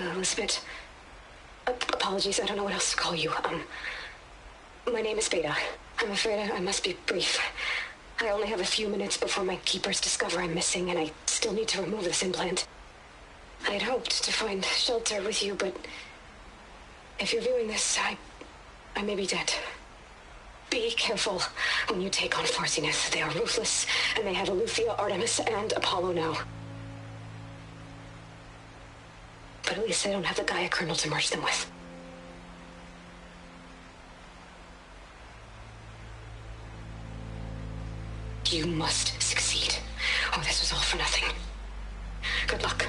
Elizabeth. Apologies, I don't know what else to call you. My name is Beta. I'm afraid I must be brief. I only have a few minutes before my keepers discover I'm missing, and I still need to remove this implant. I had hoped to find shelter with you, but if you're viewing this, I may be dead. Be careful when you take on Farsiness. They are ruthless, and they have Eleuthia, Artemis, and Apollo now. But at least they don't have the Gaia kernel to merge them with. You must succeed, or this was all for nothing. Good luck,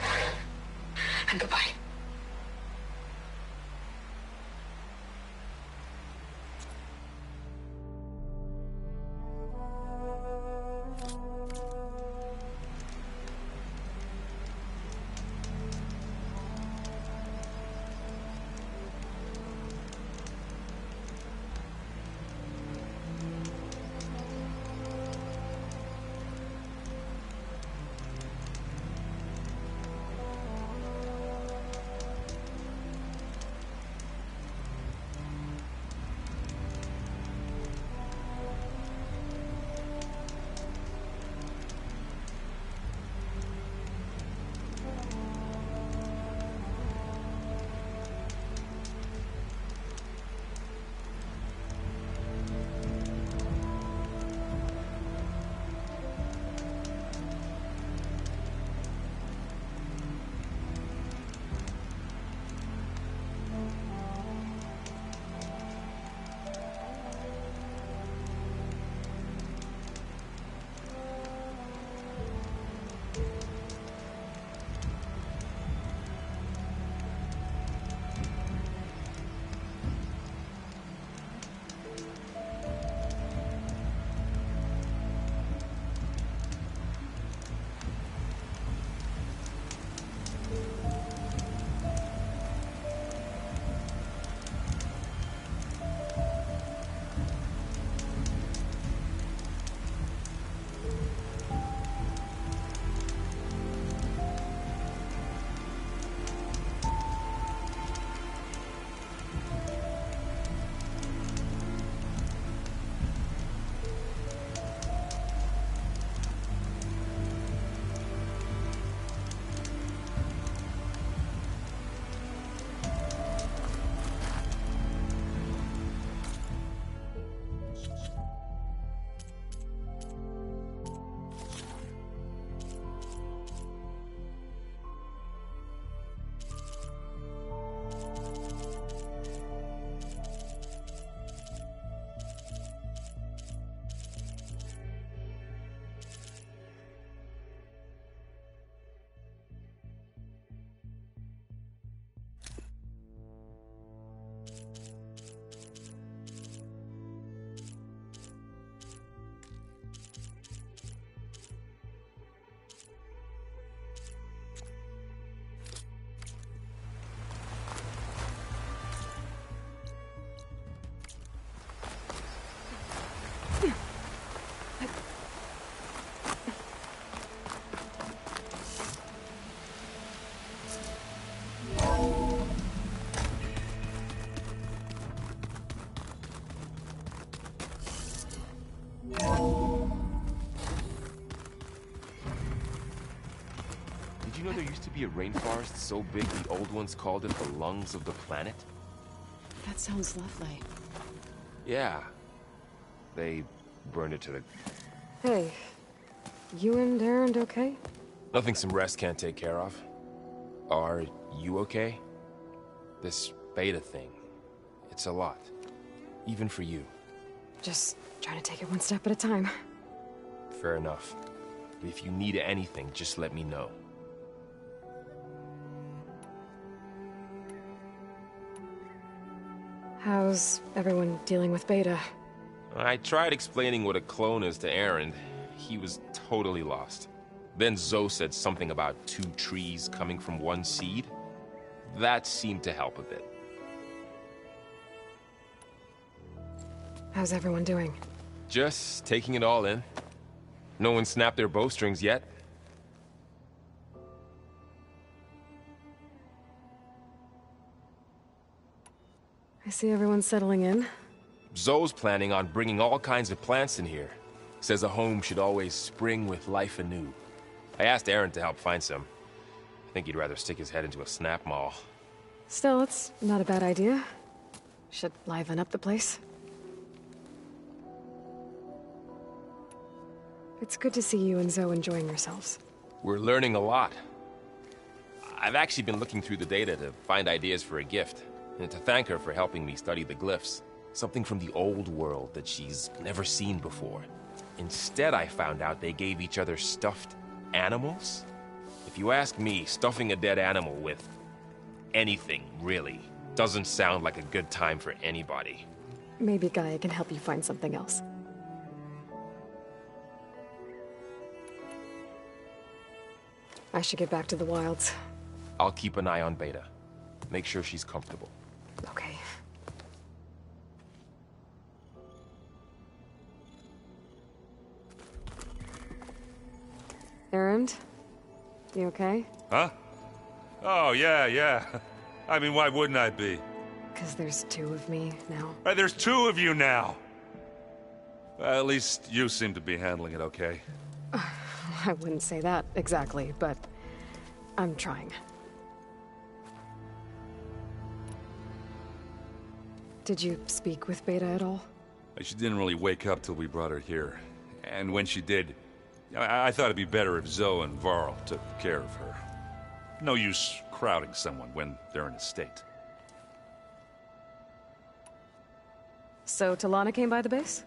and goodbye. Did you know there used to be a rainforest so big the old ones called it the lungs of the planet? That sounds lovely. Yeah. They burned it to the... Hey, you and Aaron okay? Nothing some rest can't take care of. Are you okay? This beta thing, it's a lot. Even for you. Just trying to take it one step at a time. Fair enough. If you need anything, just let me know. How's everyone dealing with Beta? I tried explaining what a clone is to Aaron. He was totally lost. Then Zoe said something about 2 trees coming from 1 seed. That seemed to help a bit. How's everyone doing? Just taking it all in. No one snapped their bowstrings yet. I see everyone's settling in. Zoe's planning on bringing all kinds of plants in here. Says a home should always spring with life anew. I asked Aaron to help find some. I think he'd rather stick his head into a snap mall. Still, it's not a bad idea. Should liven up the place. It's good to see you and Zoe enjoying yourselves. We're learning a lot. I've actually been looking through the data to find ideas for a gift, and to thank her for helping me study the glyphs. Something from the old world that she's never seen before. Instead, I found out they gave each other stuffed animals. If you ask me, stuffing a dead animal with anything, really, doesn't sound like a good time for anybody. Maybe Gaia can help you find something else. I should get back to the wilds. I'll keep an eye on Beta. Make sure she's comfortable. Okay. Erend? You okay? Huh? Oh, yeah. I mean, why wouldn't I be? Because there's two of me now. There's two of you now! Well, at least you seem to be handling it okay. I wouldn't say that exactly, but I'm trying. Did you speak with Beta at all? She didn't really wake up till we brought her here. And when she did, I thought it'd be better if Zoe and Varl took care of her. No use crowding someone when they're in a state. So Talana came by the base?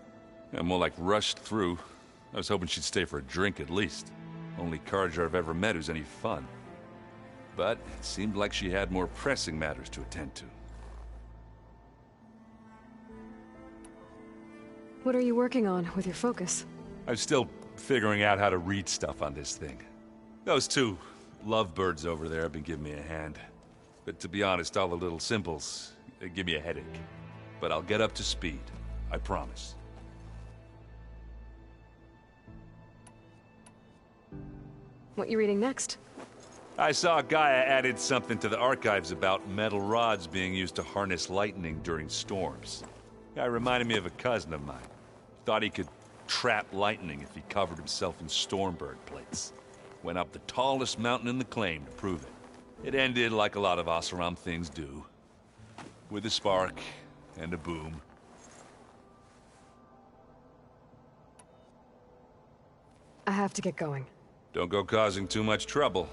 Yeah, more like rushed through. I was hoping she'd stay for a drink at least. Only Carja I've ever met who's any fun. But it seemed like she had more pressing matters to attend to. What are you working on with your focus? I'm still figuring out how to read stuff on this thing. Those two lovebirds over there have been giving me a hand. But to be honest, all the little symbols give me a headache. But I'll get up to speed. I promise. What you reading next? I saw Gaia added something to the archives about metal rods being used to harness lightning during storms. Guy reminded me of a cousin of mine. Thought he could trap lightning if he covered himself in Stormbird plates. Went up the tallest mountain in the claim to prove it. It ended like a lot of Oseram things do. With a spark and a boom. I have to get going. Don't go causing too much trouble.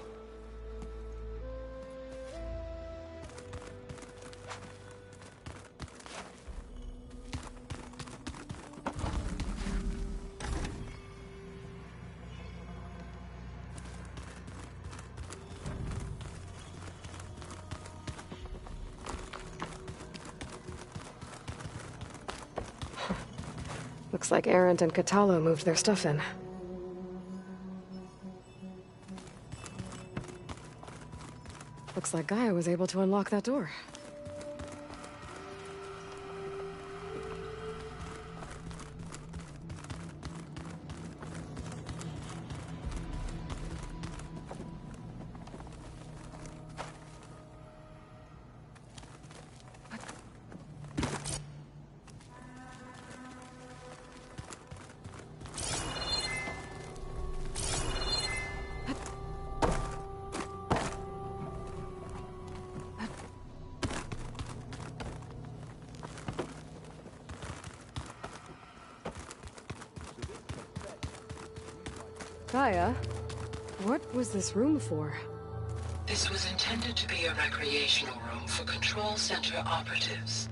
Looks like Erend and Katalo moved their stuff in. Looks like Gaia was able to unlock that door. Gaia, what was this room for? This was intended to be a recreational room for Control Center operatives.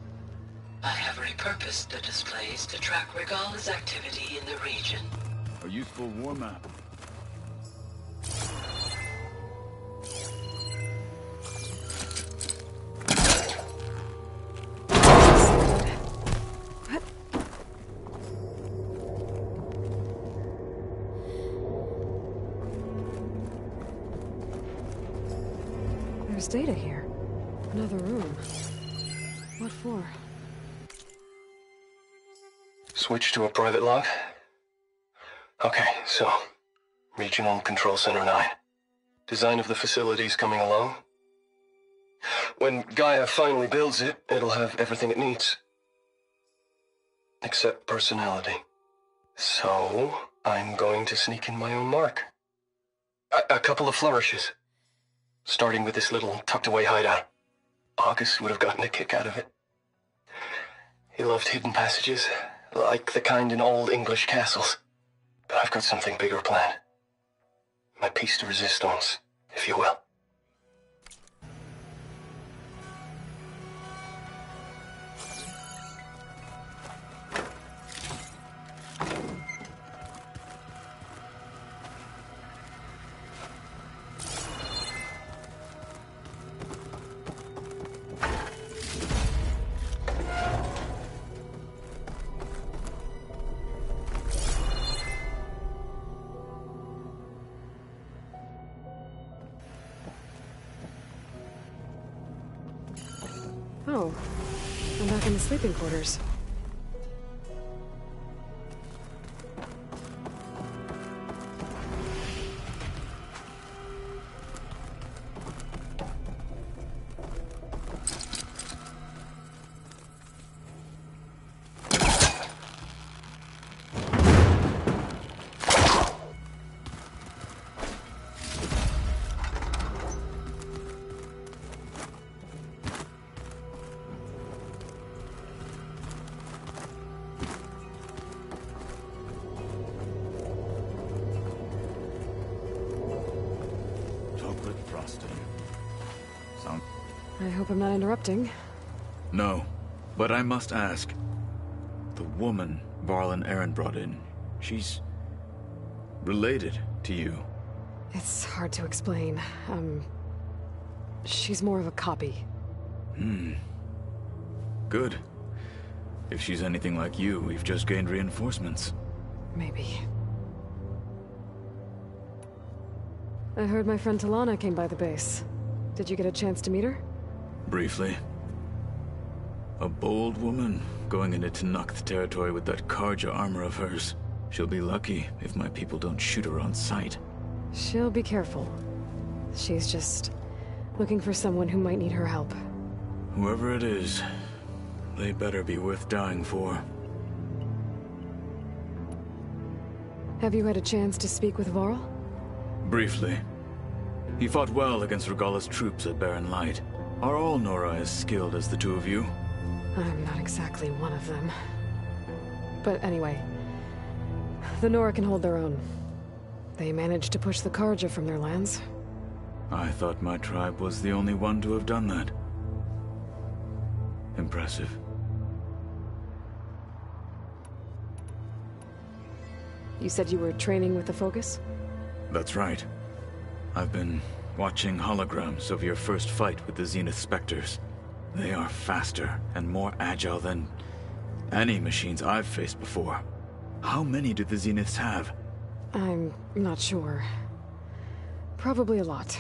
I have repurposed the displays to track Regala's activity in the region. A useful warm-up. There's data here. Another room. What for? Switch to a private log? Okay, so... Regional Control Center 9. Design of the facilities coming along? When Gaia finally builds it, it'll have everything it needs. Except personality. So, I'm going to sneak in my own mark. A couple of flourishes. Starting with this little tucked-away hideout. August would have gotten a kick out of it. He loved hidden passages, like the kind in old English castles. But I've got something bigger planned. My piece de resistance, if you will. Oh, I'm back in the sleeping quarters. I hope I'm not interrupting. No, but I must ask. The woman Varl and Aaron brought in, she's related to you. It's hard to explain. She's more of a copy. Good. If she's anything like you, we've just gained reinforcements. Maybe. I heard my friend Talana came by the base. Did you get a chance to meet her? Briefly. A bold woman going into Tanakh territory with that Karja armor of hers. She'll be lucky if my people don't shoot her on sight. She'll be careful. She's just looking for someone who might need her help. Whoever it is, they better be worth dying for. Have you had a chance to speak with Varl? Briefly. He fought well against Regalla's troops at Barren Light. Are all Nora as skilled as the two of you? I'm not exactly one of them. But anyway, the Nora can hold their own. They managed to push the Karja from their lands. I thought my tribe was the only one to have done that. Impressive. You said you were training with the Focus? That's right. I've been watching holograms of your first fight with the Zenith Spectres. They are faster and more agile than any machines I've faced before. How many do the Zeniths have? I'm not sure. Probably a lot.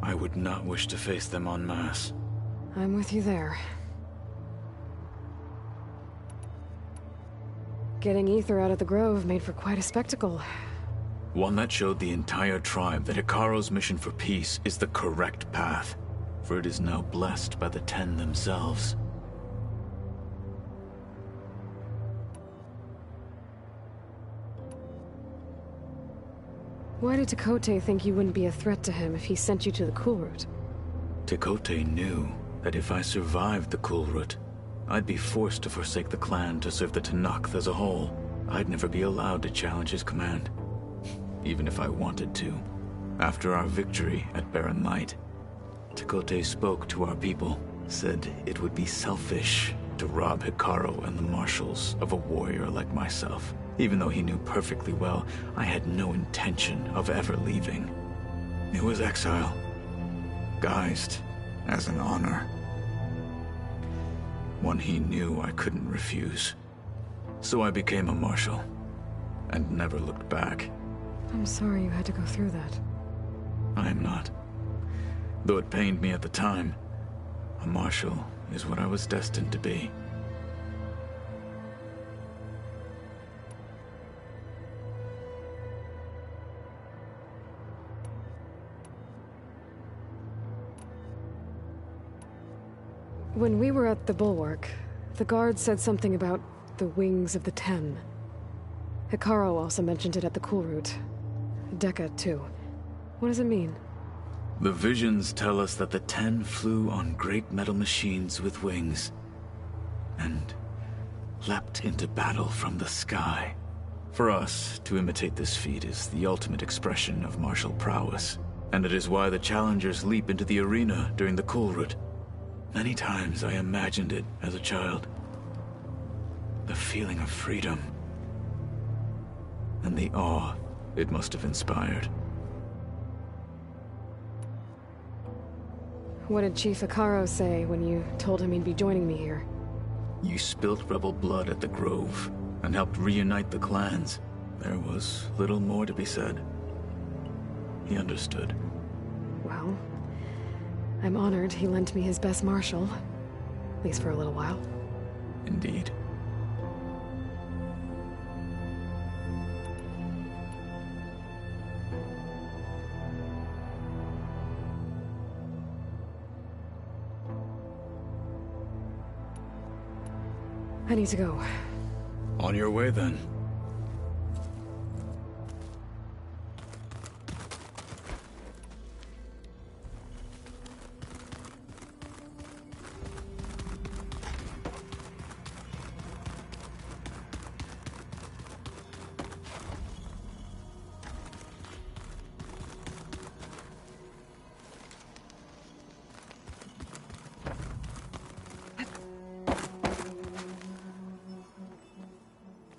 I would not wish to face them en masse. I'm with you there. Getting Ether out of the Grove made for quite a spectacle. One that showed the entire tribe that Hikaro's mission for peace is the correct path, for it is now blessed by the Ten themselves. Why did Tekote think you wouldn't be a threat to him if he sent you to the Cool Route? Tekote knew that if I survived the Cool Route, I'd be forced to forsake the clan to serve the Tanakh as a whole. I'd never be allowed to challenge his command. Even if I wanted to. After our victory at Barren Light, Tekote spoke to our people, said it would be selfish to rob Hikaro and the marshals of a warrior like myself, even though he knew perfectly well I had no intention of ever leaving. It was exile, guised as an honor. One he knew I couldn't refuse. So I became a marshal, and never looked back. I'm sorry you had to go through that. I am not. Though it pained me at the time, a marshal is what I was destined to be. When we were at the Bulwark, the guard said something about the Wings of the Ten. Hikaru also mentioned it at the Cool Route. Dekka, too. What does it mean? The visions tell us that the Ten flew on great metal machines with wings, and leapt into battle from the sky. For us, to imitate this feat is the ultimate expression of martial prowess, and it is why the challengers leap into the arena during the Cool Route. Many times I imagined it as a child. The feeling of freedom, and the awe it must have inspired. What did Chief Hikaru say when you told him he'd be joining me here? You spilt rebel blood at the Grove, and helped reunite the clans. There was little more to be said. He understood. Well, I'm honored he lent me his best martial. At least for a little while. Indeed. I need to go. On your way, then.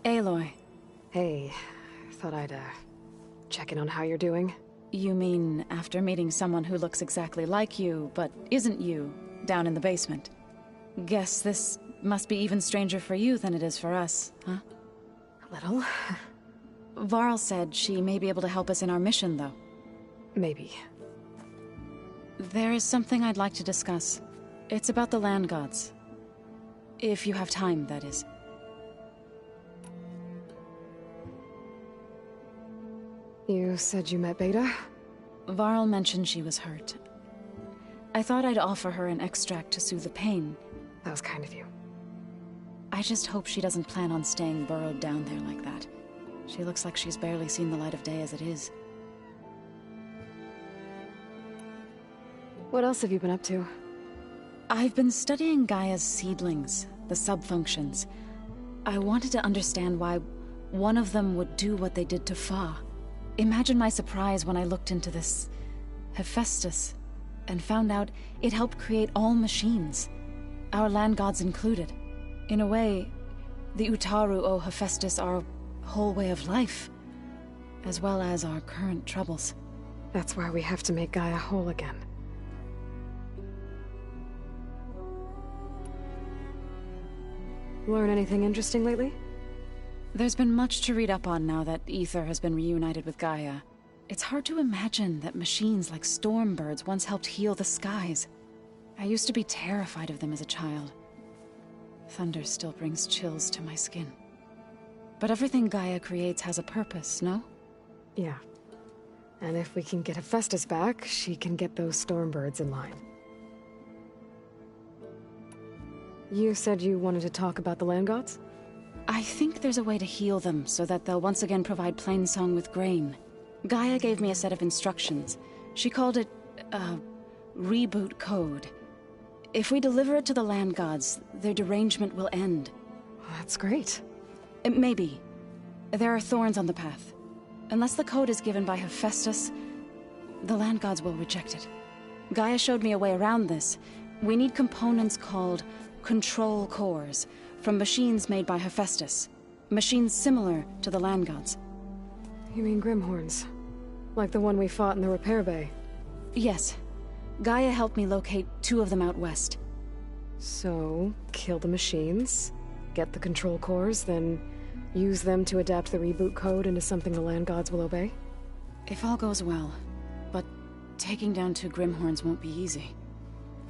Aloy. Hey, thought I'd, check in on how you're doing. You mean after meeting someone who looks exactly like you, but isn't you, down in the basement? Guess this must be even stranger for you than it is for us, huh? A little. Varl said she may be able to help us in our mission, though. Maybe. There is something I'd like to discuss. It's about the land gods. If you have time, that is. You said you met Beta? Varl mentioned she was hurt. I thought I'd offer her an extract to soothe the pain. That was kind of you. I just hope she doesn't plan on staying burrowed down there like that. She looks like she's barely seen the light of day as it is. What else have you been up to? I've been studying Gaia's seedlings, the subfunctions. I wanted to understand why one of them would do what they did to Fa. Imagine my surprise when I looked into this Hephaestus and found out it helped create all machines, our land gods included. In a way, the Utaru owe Hephaestus our whole way of life, as well as our current troubles. That's why we have to make Gaia whole again. Learn anything interesting lately? There's been much to read up on now that Ether has been reunited with Gaia. It's hard to imagine that machines like stormbirds once helped heal the skies. I used to be terrified of them as a child. Thunder still brings chills to my skin. But everything Gaia creates has a purpose, no? Yeah. And if we can get Hephaestus back, she can get those stormbirds in line. You said you wanted to talk about the land gods? I think there's a way to heal them so that they'll once again provide Plainsong with grain. Gaia gave me a set of instructions. She called it, reboot code. If we deliver it to the land gods, their derangement will end. That's great. Maybe. There are thorns on the path. Unless the code is given by Hephaestus, the land gods will reject it. Gaia showed me a way around this. We need components called control cores, from machines made by Hephaestus. Machines similar to the land gods. You mean Grimhorns? Like the one we fought in the repair bay? Yes. Gaia helped me locate 2 of them out west. So, kill the machines, get the control cores, then use them to adapt the reboot code into something the land gods will obey? If all goes well. But taking down 2 Grimhorns won't be easy.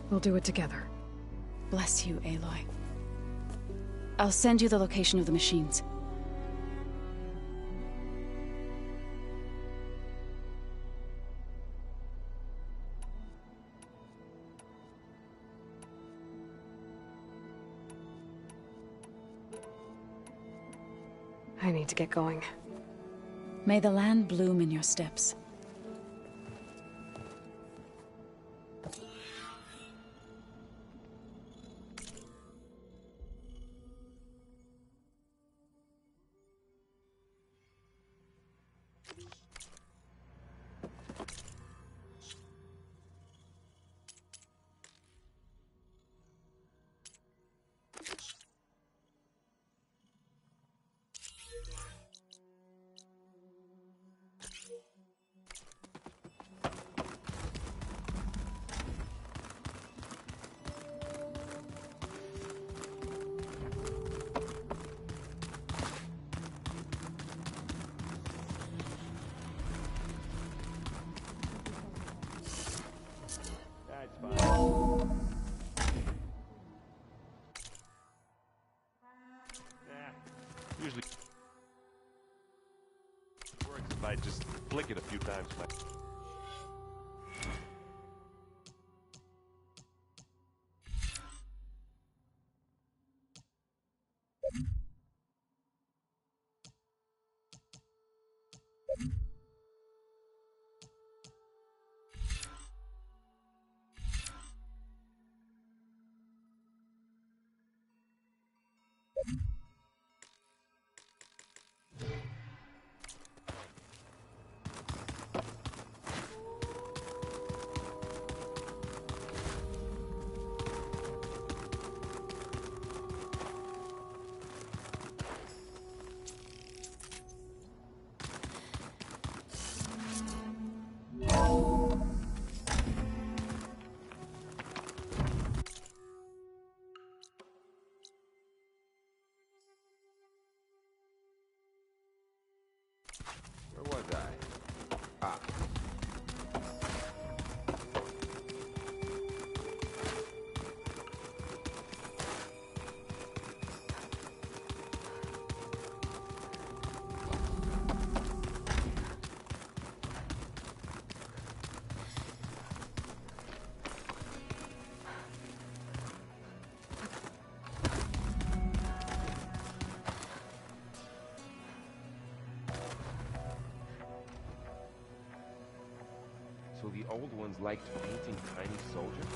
We'll do it together. Bless you, Aloy. I'll send you the location of the machines. I need to get going. May the land bloom in your steps. Usually works if I just flick it a few times. Where was I? Ah. So the old ones liked painting tiny soldiers?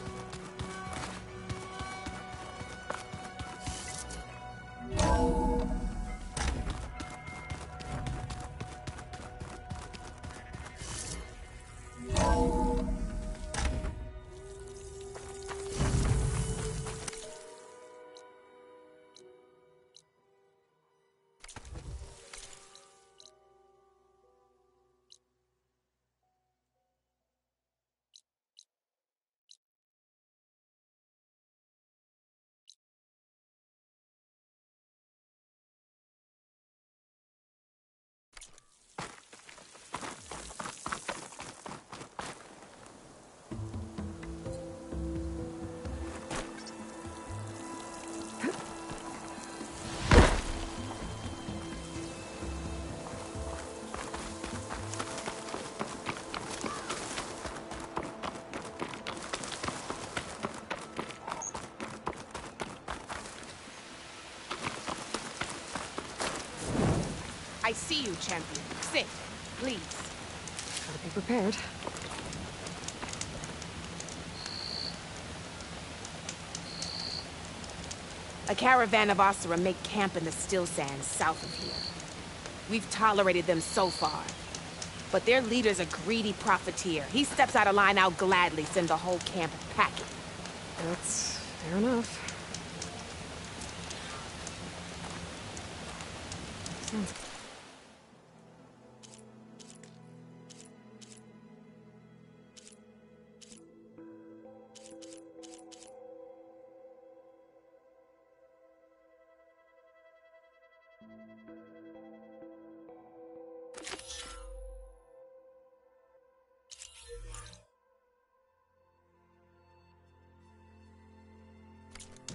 I see you, champion. Sit, please. Gotta be prepared. A caravan of Asura make camp in the still sands south of here. We've tolerated them so far. But their leader's a greedy profiteer. He steps out of line, I'll gladly send the whole camp packing. That's fair enough. Sounds...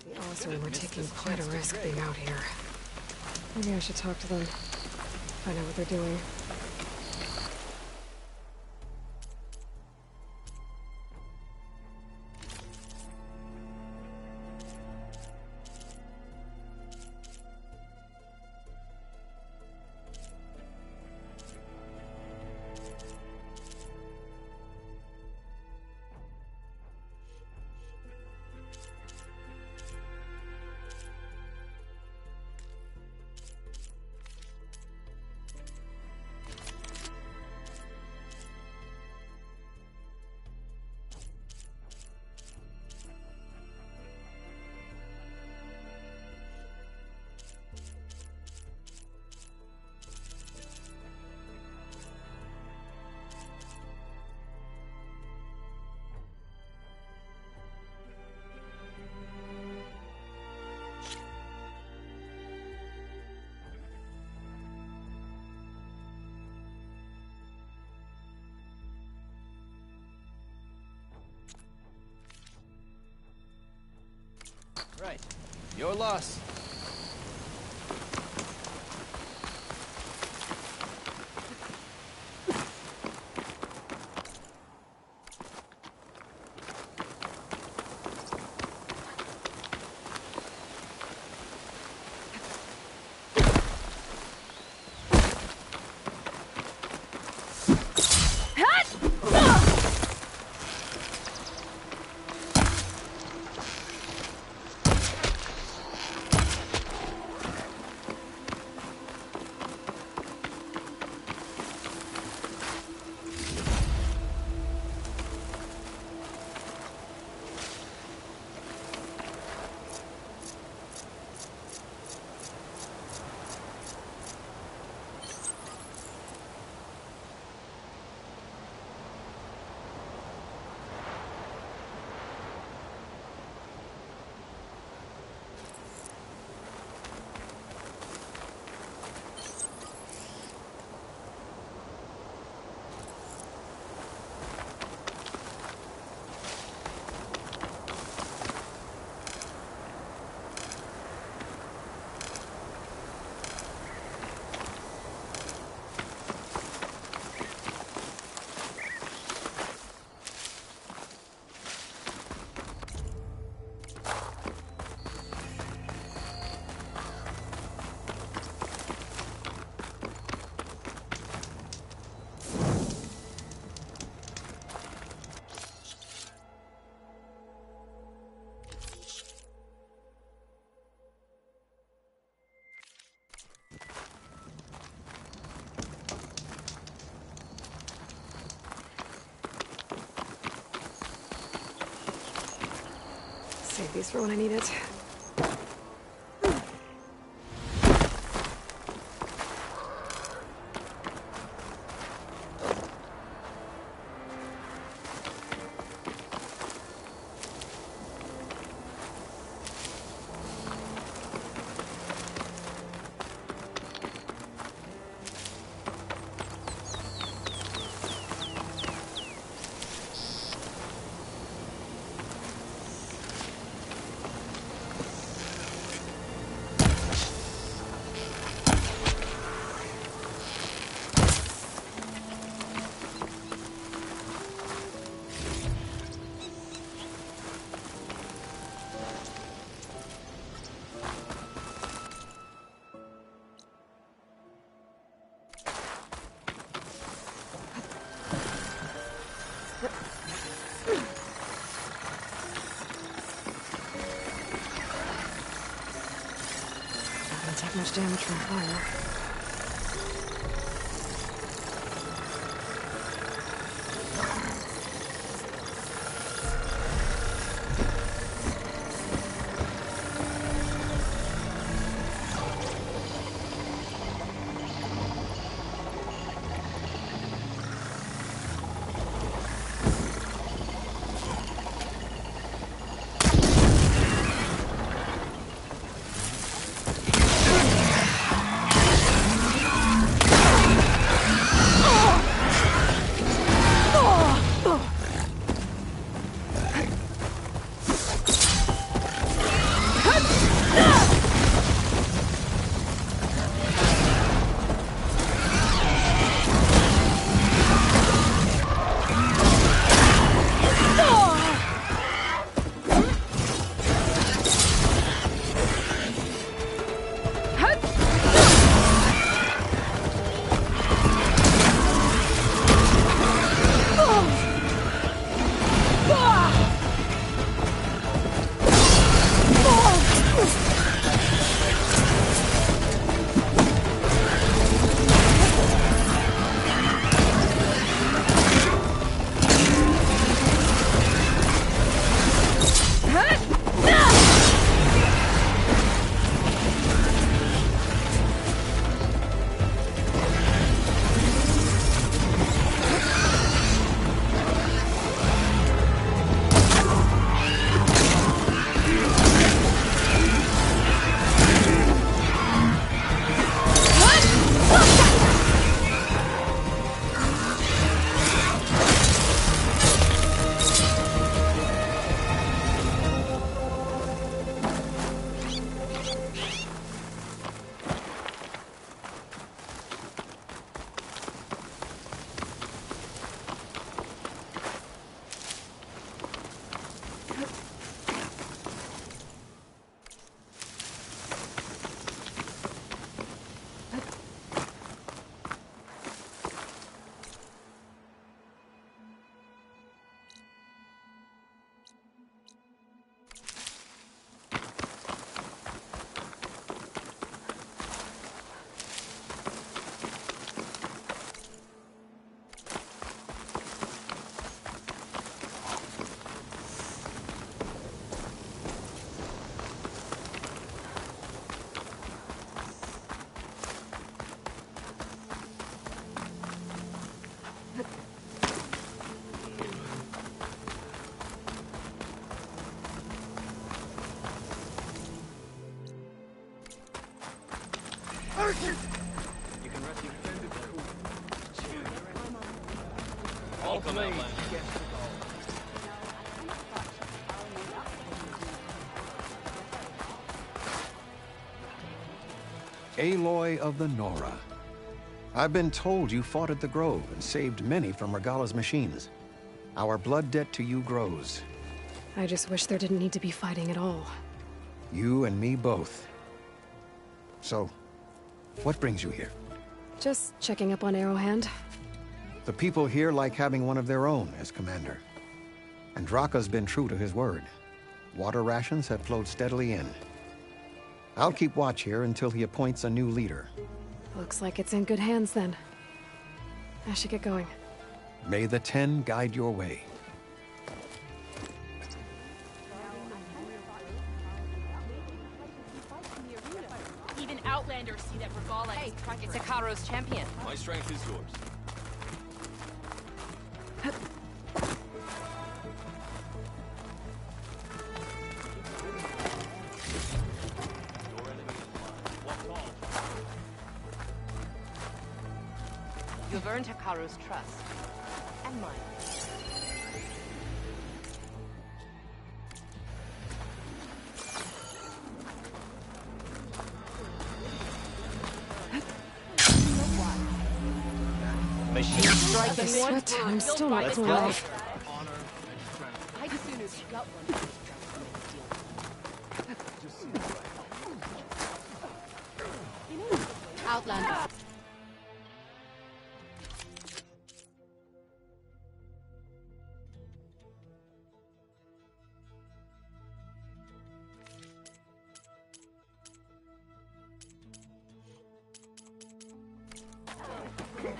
The Asura were taking quite a risk being out here. Maybe I should talk to them. Find out what they're doing. Right. Your loss. Save these for when I need it. Not take much damage from fire. Aloy of the Nora. I've been told you fought at the Grove and saved many from Regalla's machines. Our blood debt to you grows. I just wish there didn't need to be fighting at all. You and me both. So, what brings you here? Just checking up on Arrowhand. The people here like having one of their own as commander. And Draka's been true to his word. Water rations have flowed steadily in. I'll keep watch here until he appoints a new leader. Looks like it's in good hands then. I should get going. May the Ten guide your way. Even Outlanders see that Regalla is it's Hekarro's champion. My strength is yours. You've earned Hekarro's trust. And mine. Machine strike I sweat, I'm still not cool off. I'd sooner gut one. Outlander.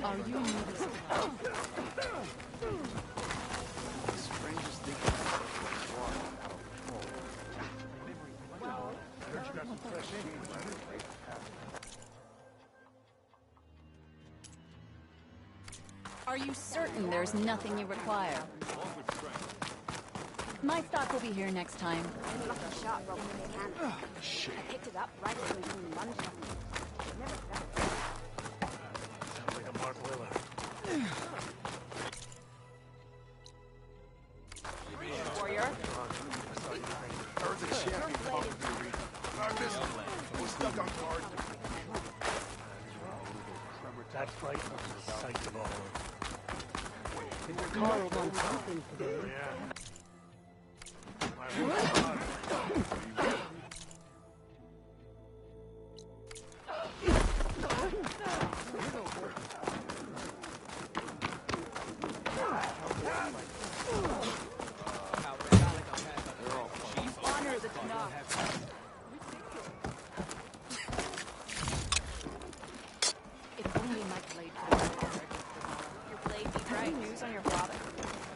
Are you noticing? Are you certain there's nothing you require? My stock will be here next time. Lucky shot broke in his hand. I picked it up right as we were lunged on me. Never felt it. Sounds like a Mark Willer. Warrior. We're stuck on guard. That's right. Sight of all. Carl's on something today. If only my blade could have been your blade be right. News on your father.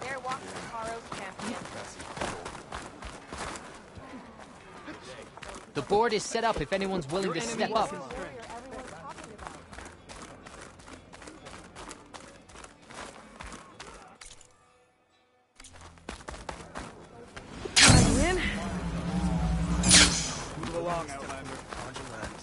There walks Hekarro's champion. The board is set up if anyone's willing to step up. Move along, Outlander. On your left.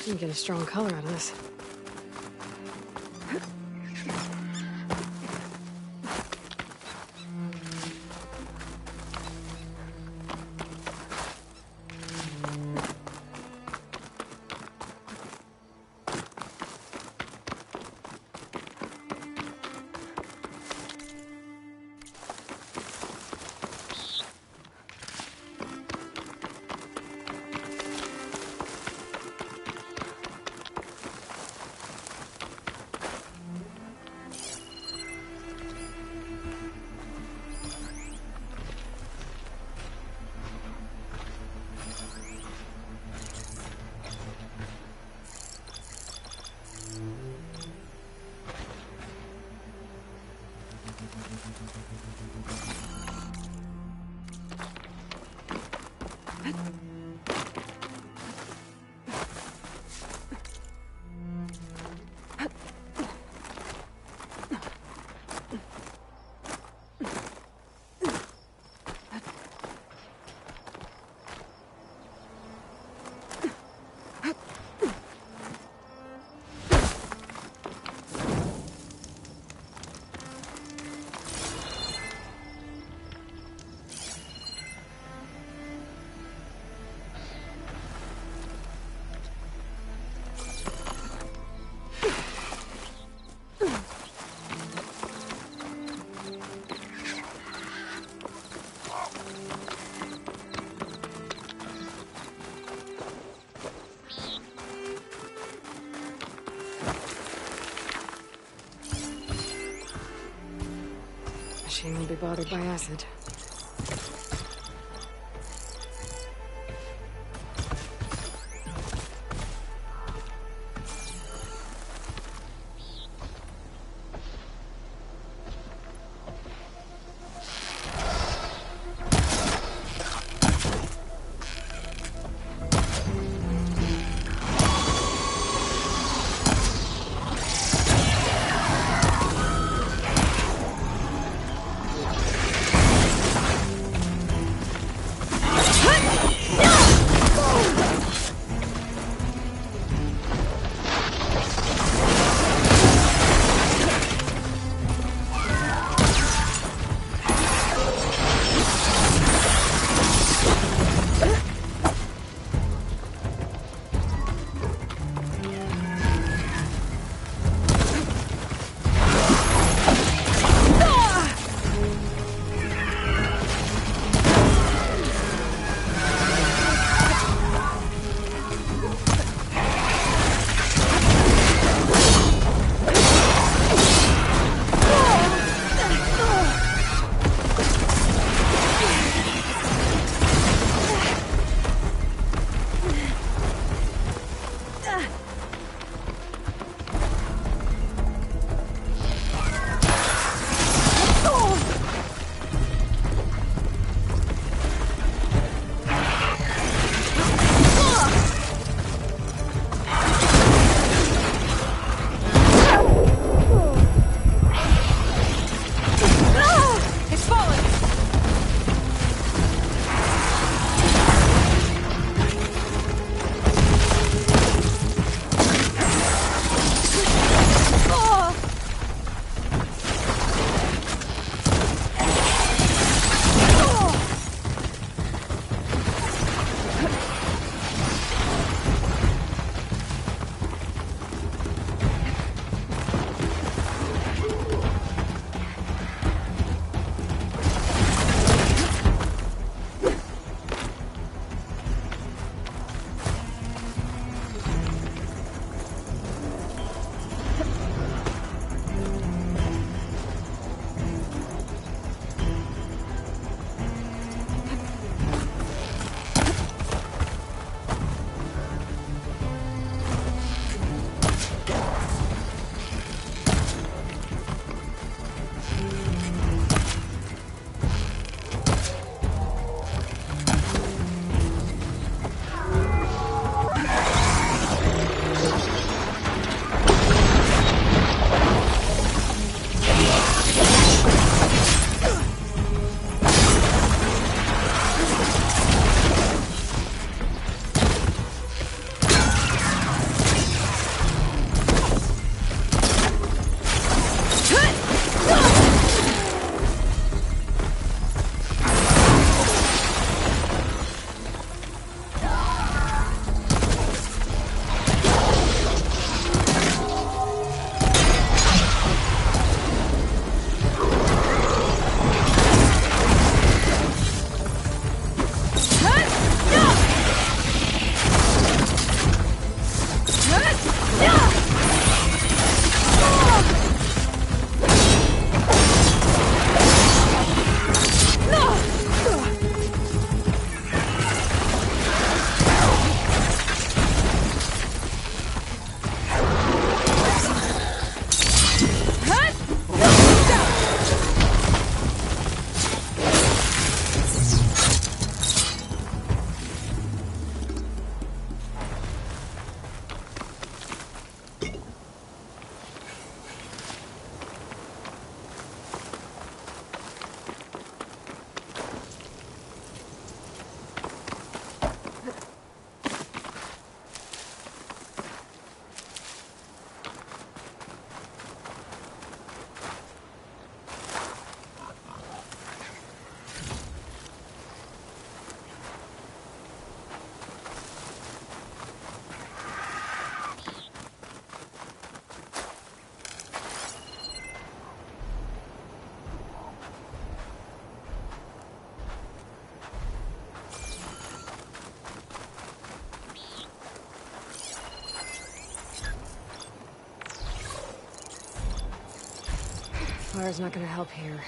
You can get a strong color out of this. She won't be bothered by acid. fire's not gonna help here.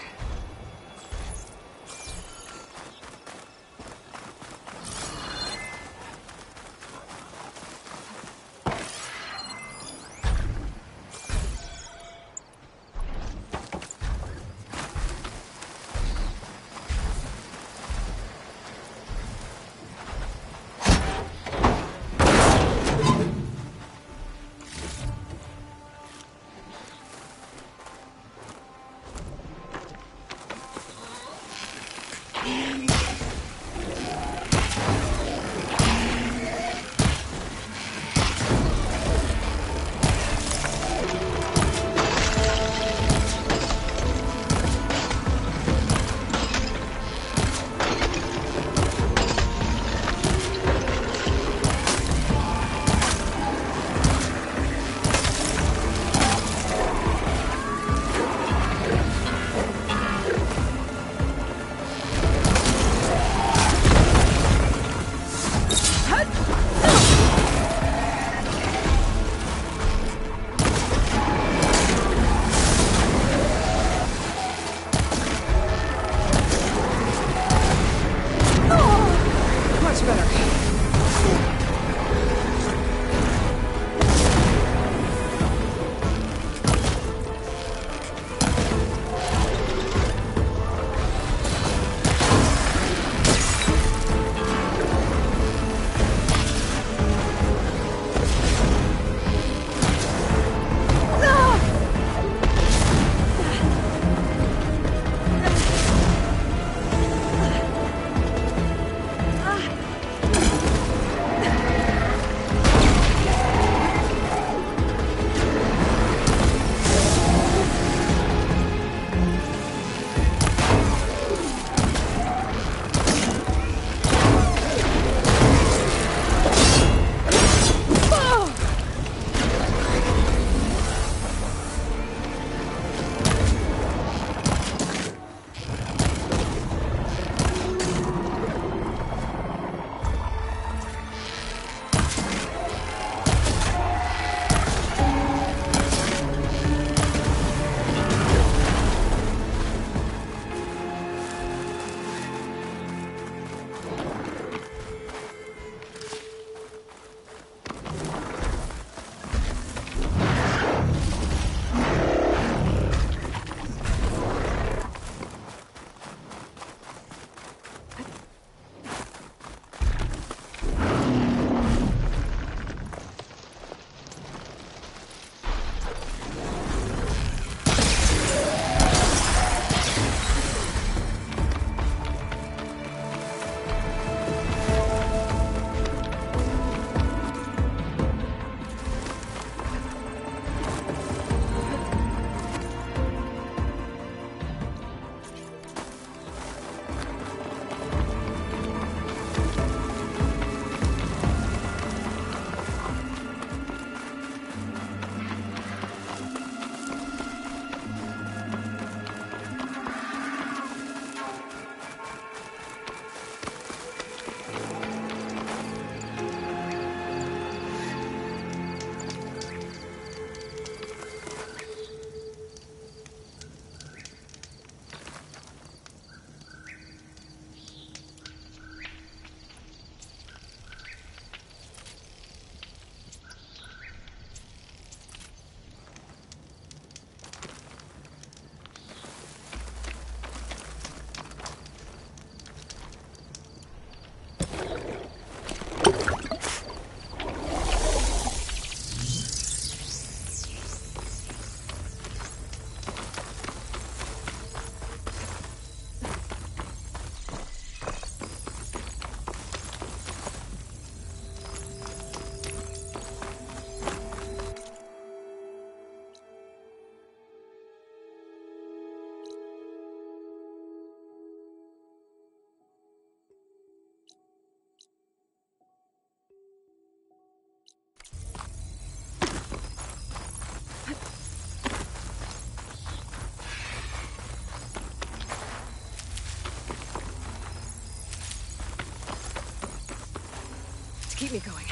Keep me going.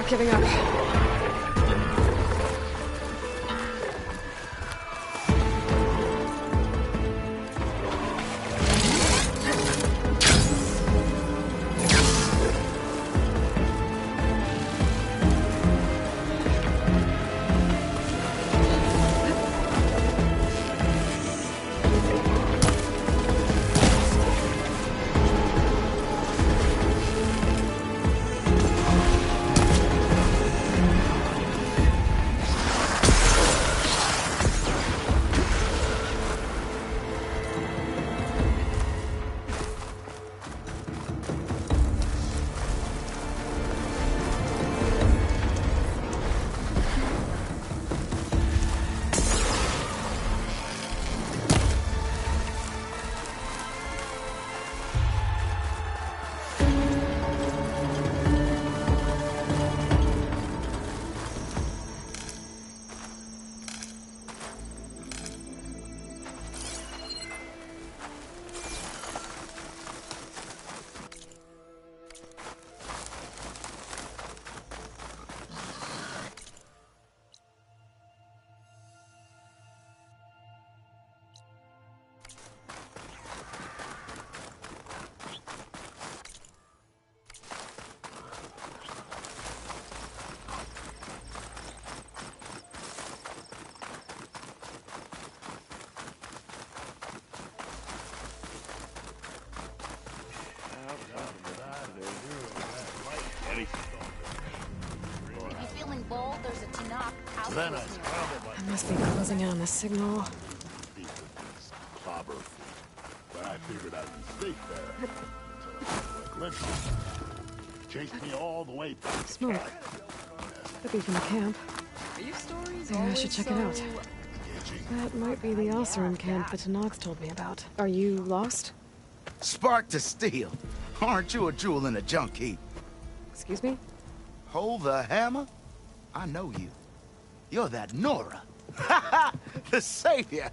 not giving up. If you're feeling bold, there's a Tanakh outpost nearby. I must be closing in on the signal. Clobber. But I figured I'd be safe there. Until I chased me all the way back. Smoke. Could be from the camp. Yeah, I should check it out. That might be the Osram camp the Tanakhs told me about. Are you lost? Spark to steel. Aren't you a jewel in a junk heap? Excuse me? Hold the hammer? I know you. You're that Nora. The savior.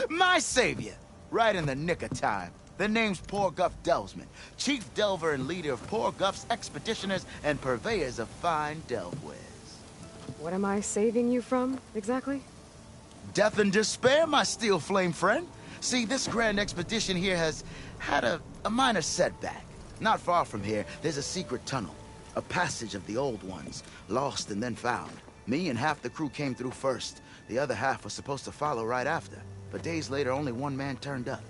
My savior. Right in the nick of time. The name's Poor Guff Delvesman, chief delver and leader of Poor Guff's expeditioners and purveyors of fine delvewares. What am I saving you from, exactly? Death and despair, my steel flame friend. See, this grand expedition here has had a minor setback. Not far from here, there's a secret tunnel. A passage of the old ones, lost and then found. Me and half the crew came through first. The other half was supposed to follow right after. But days later, only one man turned up.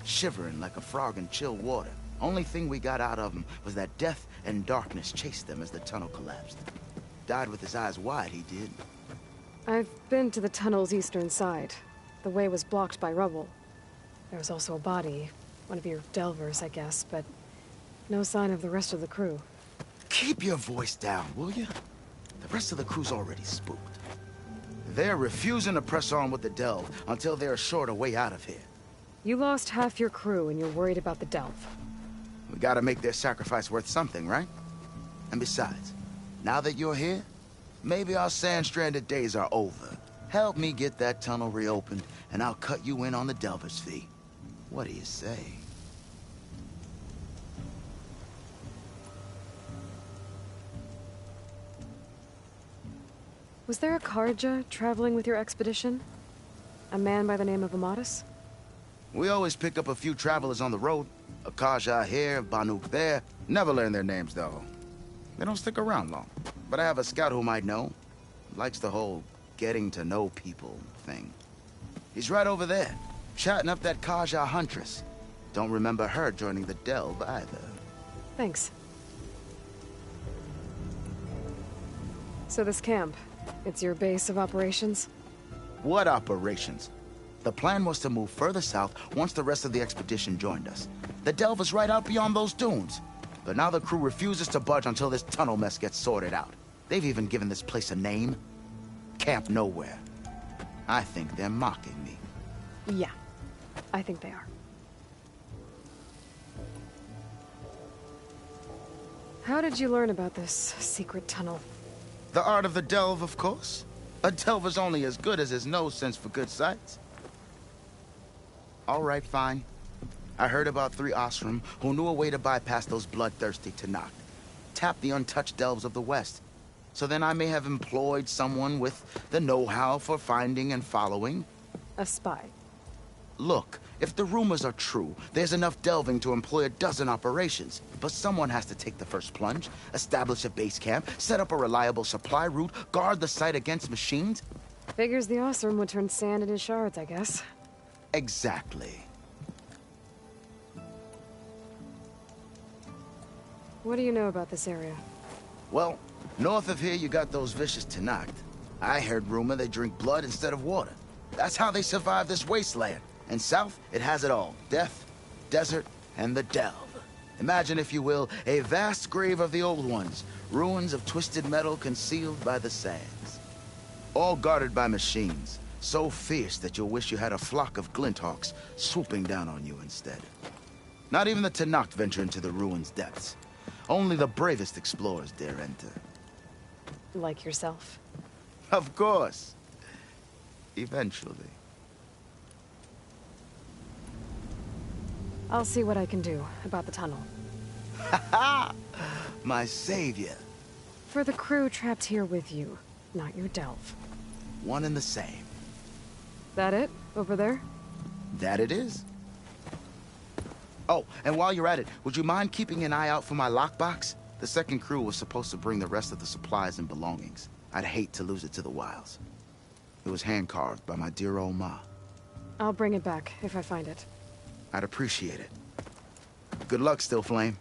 Shivering like a frog in chill water. Only thing we got out of him was that death and darkness chased them as the tunnel collapsed. Died with his eyes wide, he did. I've been to the tunnel's eastern side. The way was blocked by rubble. There was also a body. One of your delvers, I guess, but no sign of the rest of the crew. Keep your voice down, will you? The rest of the crew's already spooked. They're refusing to press on with the delve until they're assured a way out of here. You lost half your crew and you're worried about the delve. We gotta make their sacrifice worth something, right? And besides, now that you're here, maybe our sand-stranded days are over. Help me get that tunnel reopened, and I'll cut you in on the delver's fee. What do you say? Was there a Karja traveling with your expedition? A man by the name of Amatus? We always pick up a few travelers on the road. A Kaja here, Banuk there. Never learn their names, though. They don't stick around long. But I have a scout who might know. Likes the whole getting to know people thing. He's right over there, chatting up that Kaja huntress. Don't remember her joining the delve either. Thanks. So this camp, it's your base of operations? What operations? The plan was to move further south once the rest of the expedition joined us. The delve is right out beyond those dunes. But now the crew refuses to budge until this tunnel mess gets sorted out. They've even given this place a name. Camp Nowhere. I think they're mocking me. Yeah, I think they are. How did you learn about this secret tunnel? The art of the delve, of course. A delver's only as good as his no sense for good sights. All right, fine. I heard about 3 Osram who knew a way to bypass those bloodthirsty Tanakh. Tap the untouched delves of the West. So then I may have employed someone with the know-how for finding and following. A spy. Look, if the rumors are true, there's enough delving to employ a dozen operations. But someone has to take the first plunge, establish a base camp, set up a reliable supply route, guard the site against machines. Figures the Osram would turn sand into shards, I guess. Exactly. What do you know about this area? Well, north of here you got those vicious Tenakth. I heard rumor they drink blood instead of water. That's how they survive this wasteland. And south, it has it all. Death, desert, and the delve. Imagine, if you will, a vast grave of the old ones. Ruins of twisted metal concealed by the sands. All guarded by machines. So fierce that you'll wish you had a flock of glinthawks swooping down on you instead. Not even the Tenakth venture into the ruins' depths. Only the bravest explorers dare enter. Like yourself? Of course. Eventually. I'll see what I can do about the tunnel. Ha-ha! My savior. For the crew trapped here with you, not your delve. One and the same. That it? Over there? That it is. Oh, and while you're at it, would you mind keeping an eye out for my lockbox? The second crew was supposed to bring the rest of the supplies and belongings. I'd hate to lose it to the wilds. It was hand-carved by my dear old ma. I'll bring it back if I find it. I'd appreciate it. Good luck, Still Flame.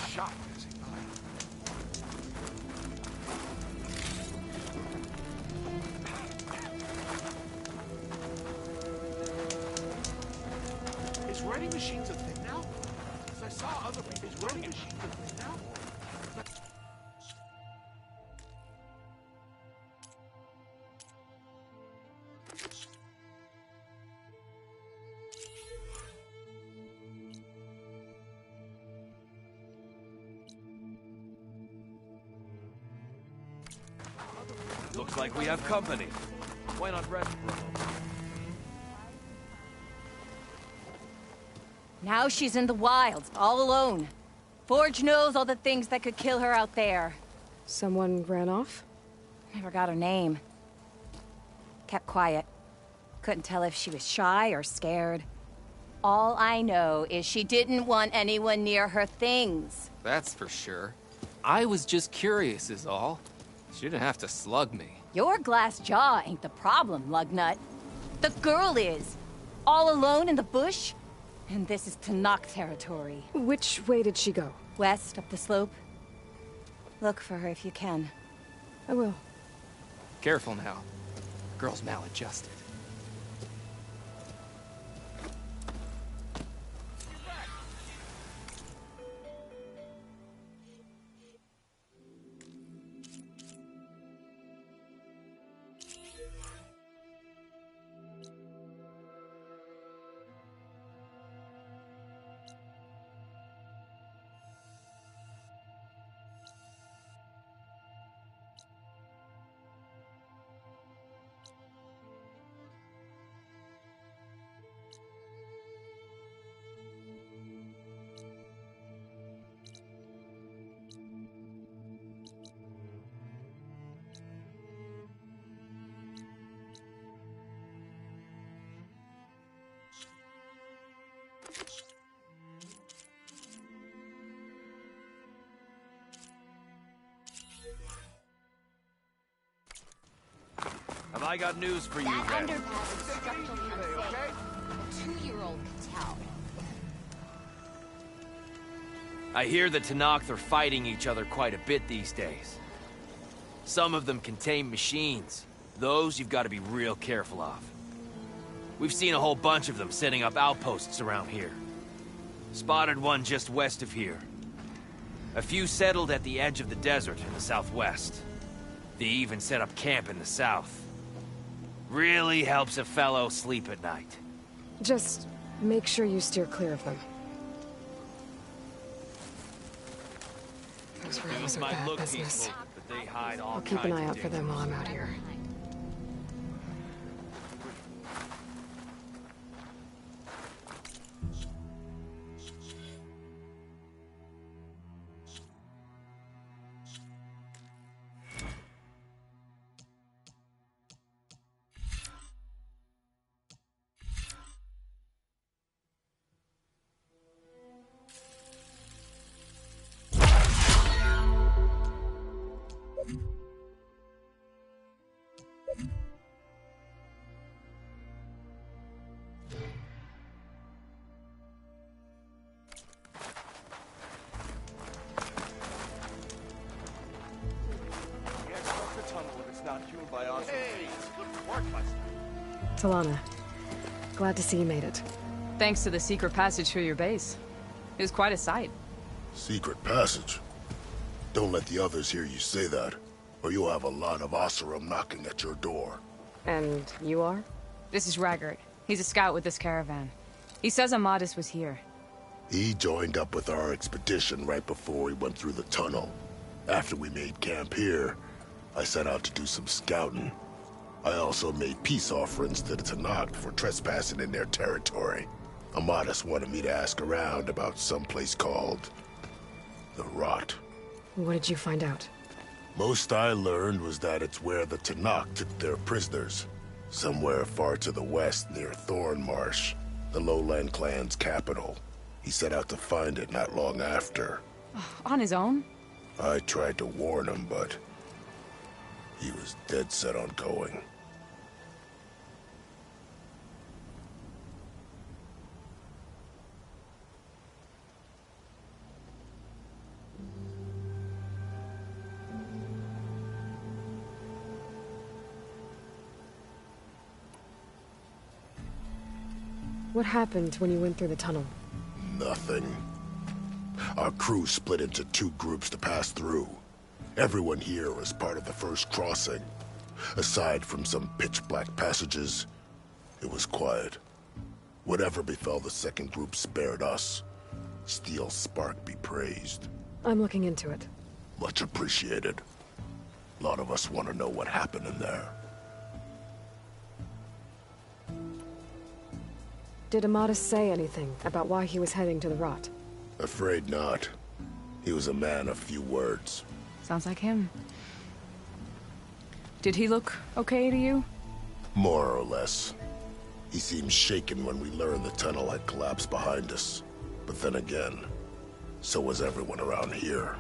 Shot. Is writing machines a thing now? Because I saw other people. Is writing machines a thing now? Looks like we have company. Why not rest for a moment? Now she's in the wilds, all alone. Forge knows all the things that could kill her out there. Someone ran off? Never got her name. Kept quiet. Couldn't tell if she was shy or scared. All I know is she didn't want anyone near her things. That's for sure. I was just curious is all. She didn't have to slug me. Your glass jaw ain't the problem, lugnut. The girl is. All alone in the bush. And this is Tenakth territory. Which way did she go? West, up the slope. Look for her if you can. I will. Careful now. Girl's maladjusted. Have I got news for you, That Red? underpass is structurally unsafe. A 2-year-old could tell. I hear the Tenakth are fighting each other quite a bit these days. Some of them contain machines. Those you've got to be real careful of. We've seen a whole bunch of them setting up outposts around here. Spotted one just west of here. A few settled at the edge of the desert in the southwest. They even set up camp in the south. Really helps a fellow sleep at night. Just make sure you steer clear of them. Those rebels are Might bad look business. peaceful, but they hide all I'll keep an kinds eye of out for them while I'm out here. found fueled by Oz. Hey, good work, Buster. Talana, glad to see you made it. Thanks to the secret passage through your base. It was quite a sight. Secret passage? Don't let the others hear you say that, or you'll have a lot of Oseram knocking at your door. And you are? This is Raggart. He's a scout with this caravan. He says Amadis was here. He joined up with our expedition right before we went through the tunnel. After we made camp here, I set out to do some scouting. I also made peace offerings to the Tanakh for trespassing in their territory. Amadis wanted me to ask around about some place called the Rot. What did you find out? Most I learned was that it's where the Tanakh took their prisoners. Somewhere far to the west near Thornmarsh, the Lowland clan's capital. He set out to find it not long after. On his own? I tried to warn him, but he was dead set on going. What happened when you went through the tunnel? Nothing. Our crew split into two groups to pass through. Everyone here was part of the first crossing. Aside from some pitch-black passages, it was quiet. Whatever befell the second group spared us. Steel Spark be praised. I'm looking into it. Much appreciated. A lot of us want to know what happened in there. Did Amadis say anything about why he was heading to the Rot? Afraid not. He was a man of few words. Sounds like him. Did he look okay to you? More or less. He seemed shaken when we learned the tunnel had collapsed behind us. But then again, so was everyone around here.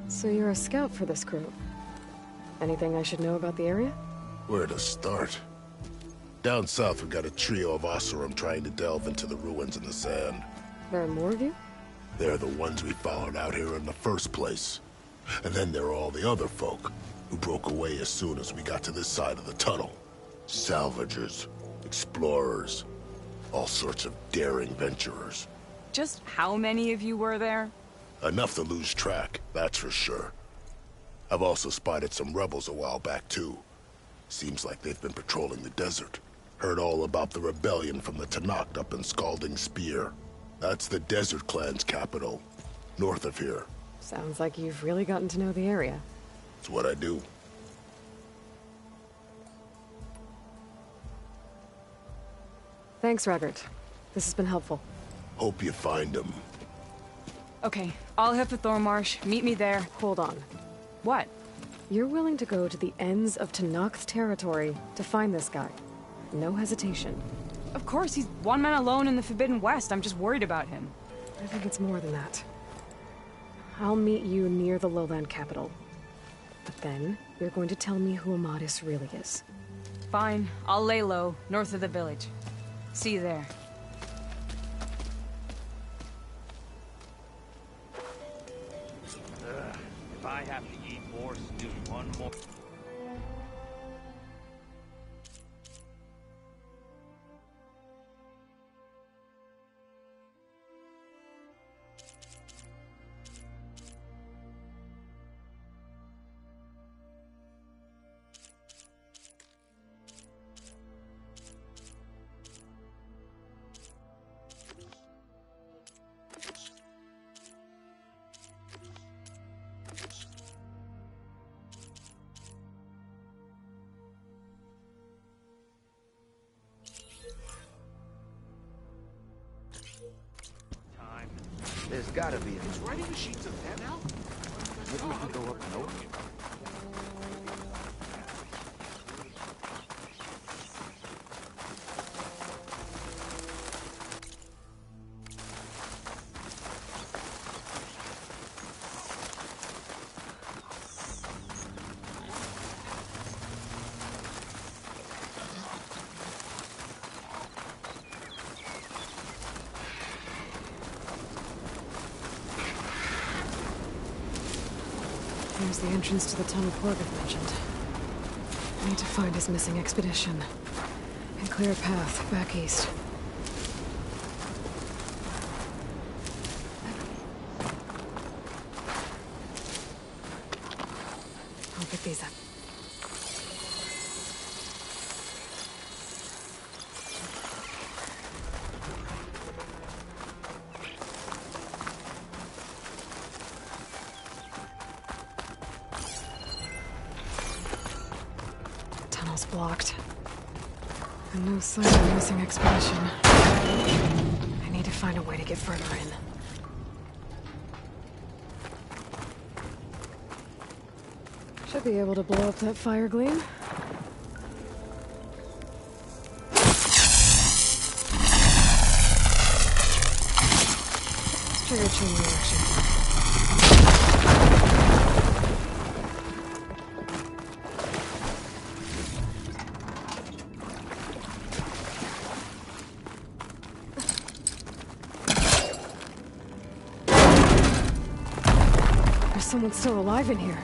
So you're a scout for this group. Anything I should know about the area? Where to start? Down south we got a trio of Oseram trying to delve into the ruins in the sand. There are more of you? They're the ones we followed out here in the first place. And then there are all the other folk, who broke away as soon as we got to this side of the tunnel. Salvagers, explorers, all sorts of daring venturers. Just how many of you were there? Enough to lose track, that's for sure. I've also spotted some rebels a while back, too. Seems like they've been patrolling the desert. Heard all about the rebellion from the Tanakh up in Scalding Spear. That's the Desert Clan's capital, north of here. Sounds like you've really gotten to know the area. It's what I do. Thanks, Raggart. This has been helpful. Hope you find him. Okay, I'll head for Thornmarsh. Meet me there. Hold on. What? You're willing to go to the ends of Tanakh's territory to find this guy. No hesitation. Of course, he's one man alone in the Forbidden West. I'm just worried about him. I think it's more than that. I'll meet you near the lowland capital. But then, you're going to tell me who Amadis really is. Fine. I'll lay low, north of the village. See you there. If I have to eat more stew, one more... There's gotta be. Is writing machines a thing now? Maybe we can go up and over. There's the entrance to the tunnel Porgov mentioned. I need to find his missing expedition. And clear a path back east. I'll pick these up. Tunnel's blocked. And no sign of the missing expedition. I need to find a way to get further in. Should be able to blow up that fire gleam. Trigger chain reaction. There's someone still alive in here.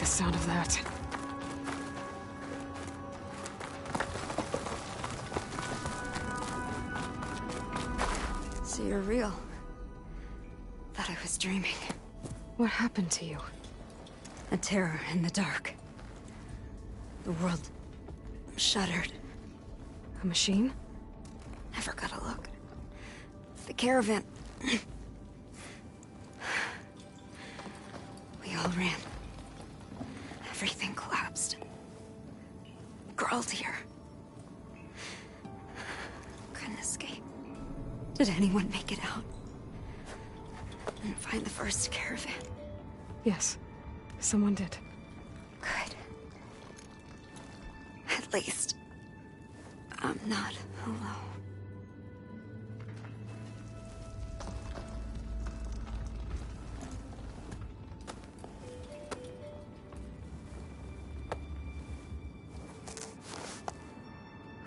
Sound of that. So you're real. Thought I was dreaming. What happened to you? A terror in the dark. The world shuddered. A machine? Never got a look. The caravan. We all ran. Everything collapsed. Crawled here. Couldn't escape. Did anyone make it out? And find the first caravan? Yes. Someone did. Good. At least, I'm not alone.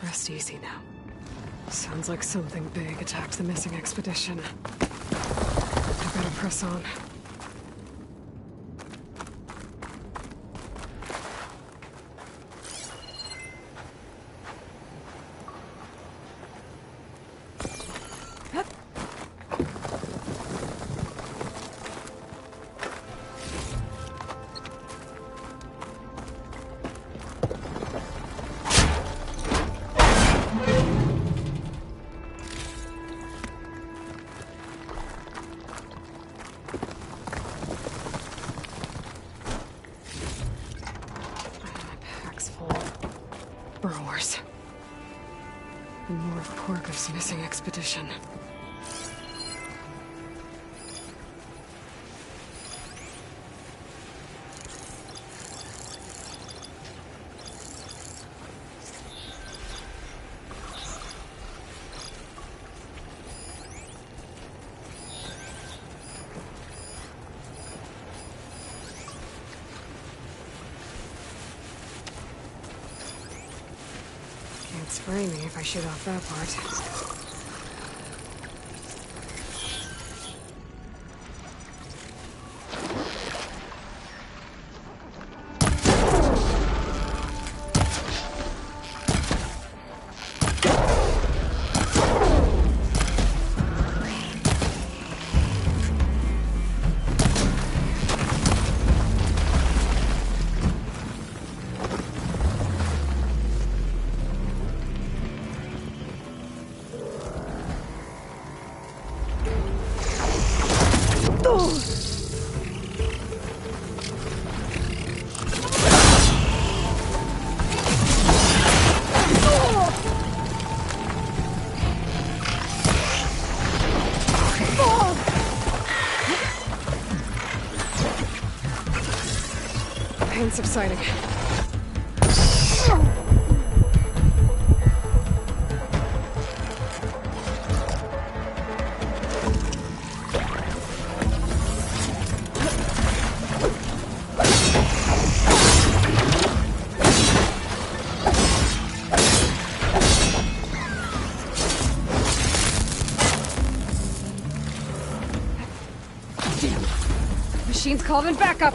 Rest easy now. Sounds like something big attacked the missing expedition. I better press on. Burrowers. And more of Porgov's missing expedition. Can't spray me if I shoot off that part. pain subsiding. Machine's calling backup.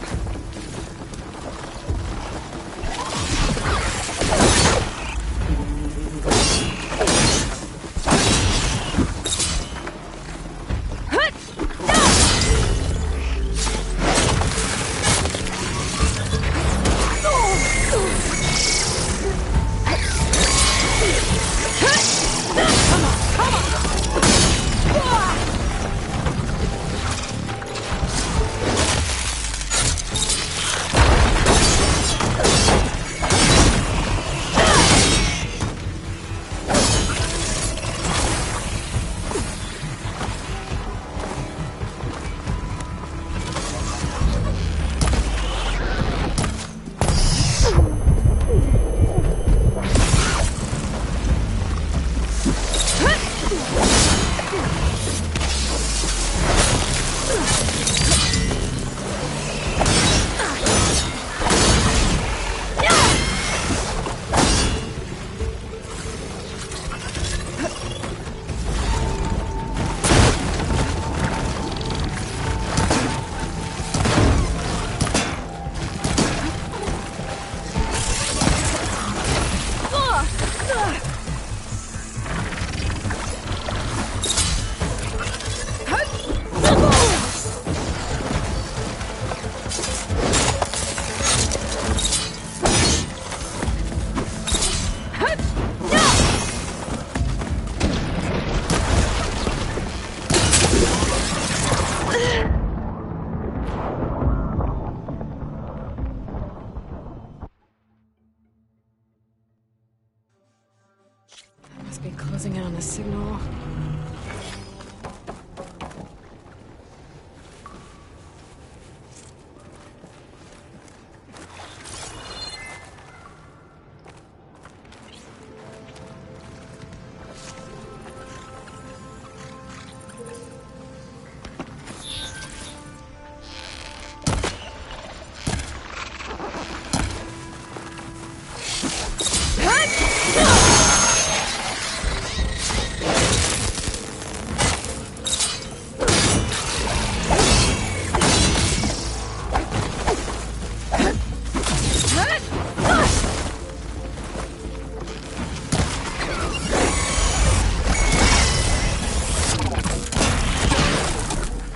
Must be closing in on the signal.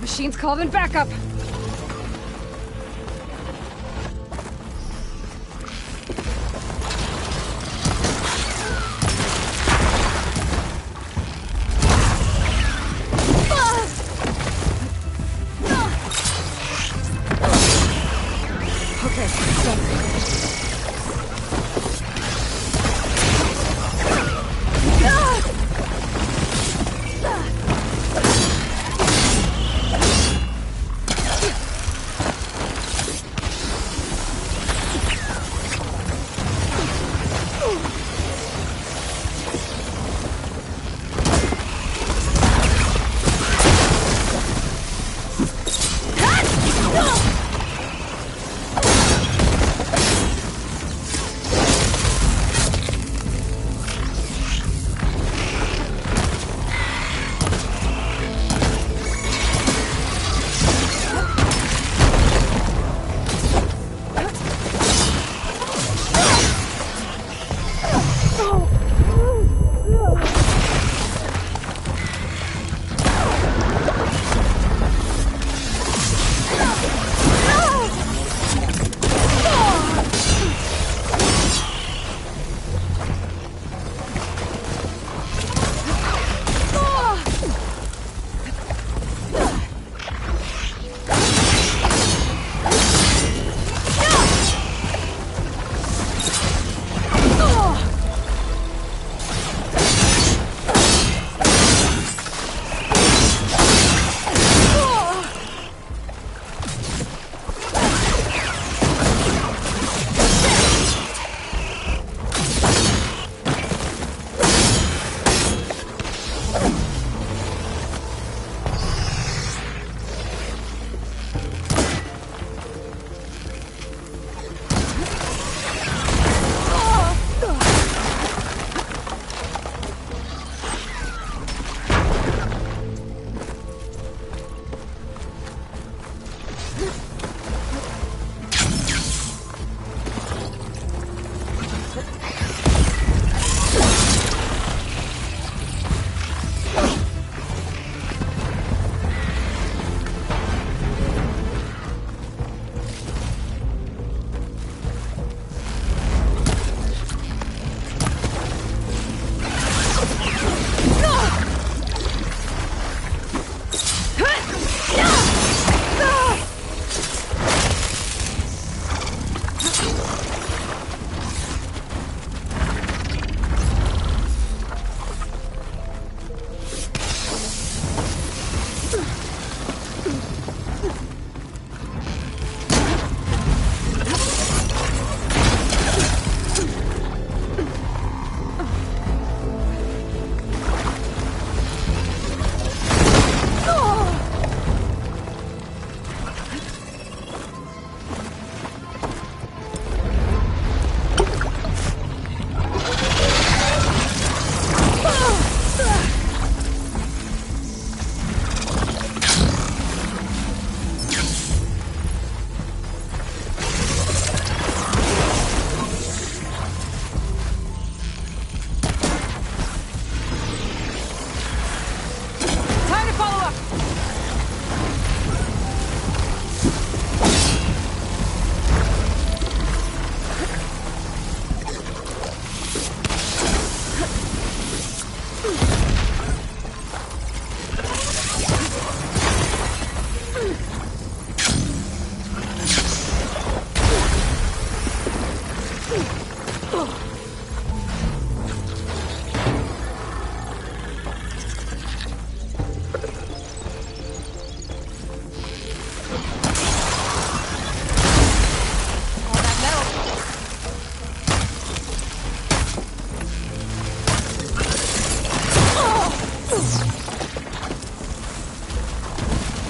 Machine's calling backup. Okay,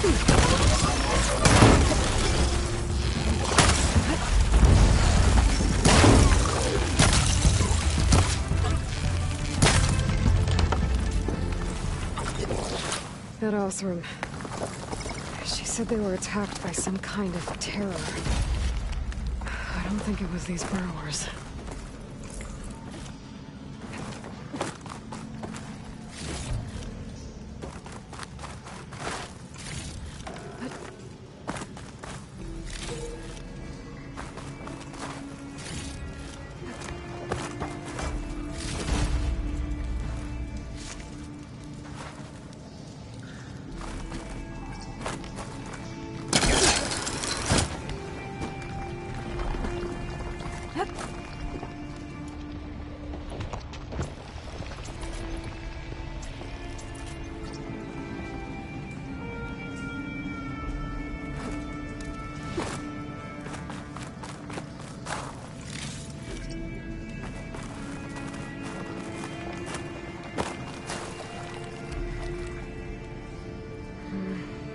That Othram. She said they were attacked by some kind of terror. I don't think it was these burrowers.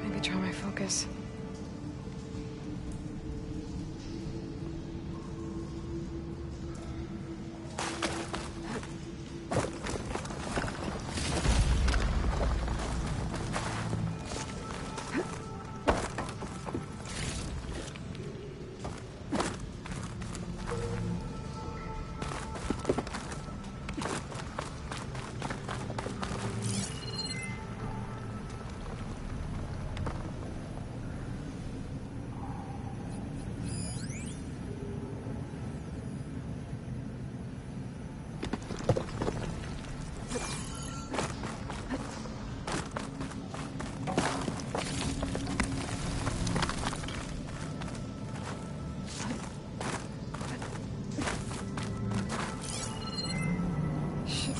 Maybe try my focus.